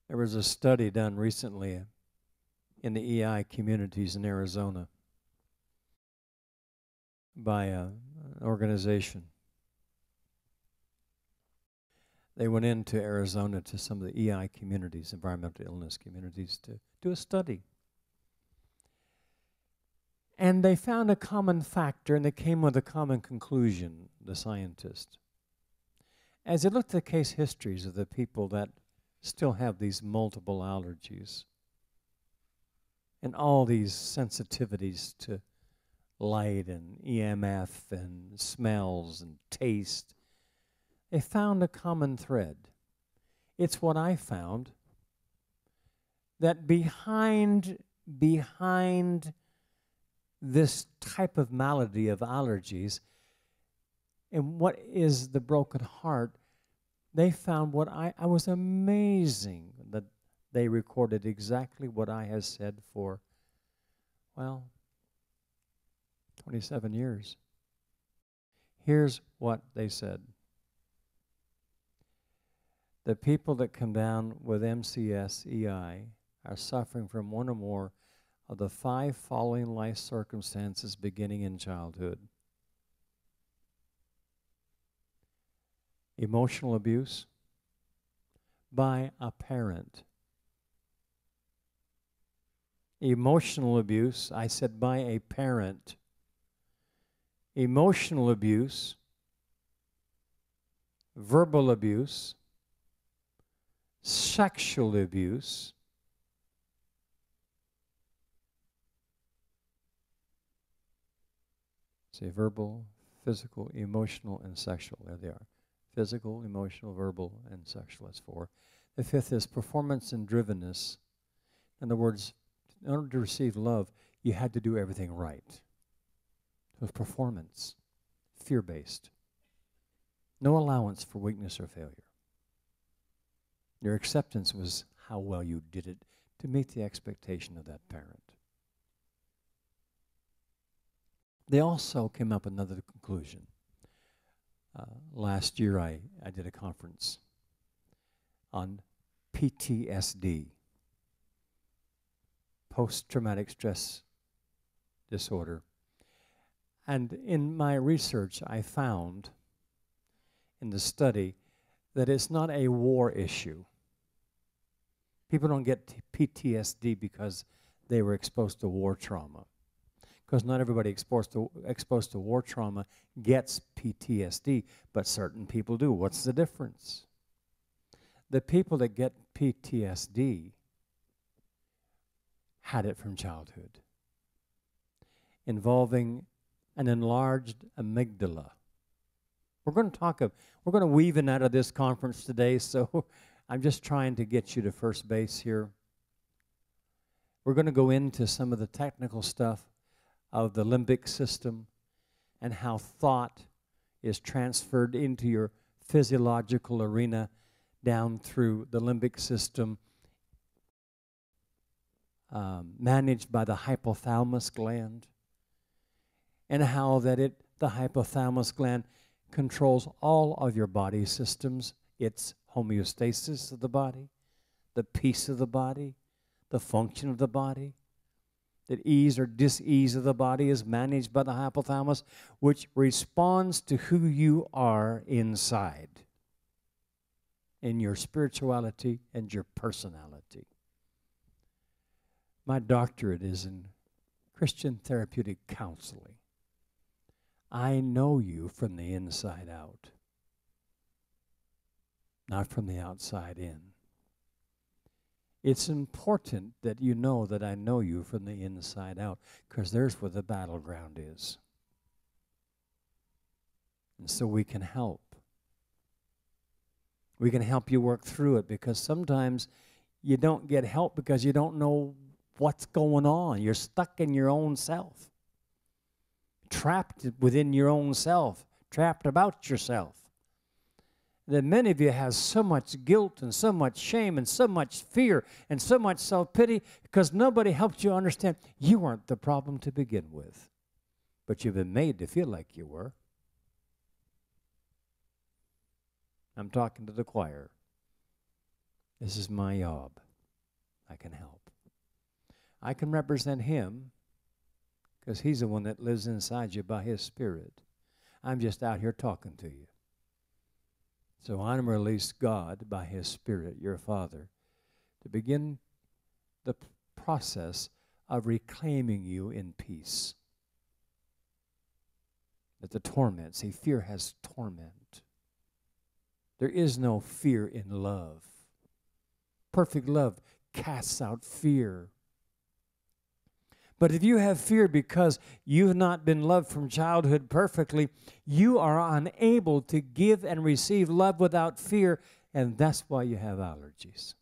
There was a study done recently in the EI communities in Arizona by an organization. They went into Arizona to some of the EI communities, environmental illness communities, to do a study. And they found a common factor, and they came with a common conclusion, the scientists. As they looked at the case histories of the people that still have these multiple allergies and all these sensitivities to light and EMF and smells and taste, they found a common thread. It's what I found, that behind this type of malady of allergies, and what is the broken heart, they found what I was amazing that they recorded exactly what I had said for, well, 27 years. Here's what they said. The people that come down with MCS EI are suffering from one or more of the 5 following life circumstances beginning in childhood. Emotional abuse by a parent. Emotional abuse, I said by a parent. Emotional abuse, verbal abuse, sexual abuse, say verbal, physical, emotional, and sexual. There they are. Physical, emotional, verbal, and sexual. That's 4. The 5th is performance and drivenness. In other words, in order to receive love, you had to do everything right. It was performance, fear-based. No allowance for weakness or failure. Your acceptance was how well you did it to meet the expectation of that parent. They also came up with another conclusion. Last year I did a conference on PTSD, post-traumatic stress disorder. And in my research I found in the study that it's not a war issue. People don't get PTSD because they were exposed to war trauma. Because not everybody exposed to war trauma gets PTSD, but certain people do. What's the difference? The people that get PTSD had it from childhood, involving an enlarged amygdala. We're going to weave in out of this conference today, so I'm just trying to get you to first base here. We're going to go into some of the technical stuff of the limbic system and how thought is transferred into your physiological arena down through the limbic system, managed by the hypothalamus gland, and how that the hypothalamus gland controls all of your body systems, its homeostasis of the body, the peace of the body, the function of the body. That ease or dis-ease of the body is managed by the hypothalamus, which responds to who you are inside, in your spirituality and your personality. My doctorate is in Christian therapeutic counseling. I know you from the inside out, not from the outside in. It's important that you know that I know you from the inside out, because there's where the battleground is. And so we can help. We can help you work through it, because sometimes you don't get help because you don't know what's going on. You're stuck in your own self, trapped within your own self, trapped about yourself. That many of you have so much guilt and so much shame and so much fear and so much self-pity because nobody helped you understand you weren't the problem to begin with, but you've been made to feel like you were. I'm talking to the choir. This is my job. I can help. I can represent him because he's the one that lives inside you by his Spirit. I'm just out here talking to you. So I'm released God by his Spirit, your Father, to begin the process of reclaiming you in peace. That the torment, see, fear has torment. There is no fear in love. Perfect love casts out fear. But if you have fear because you've not been loved from childhood perfectly, you are unable to give and receive love without fear, and that's why you have allergies.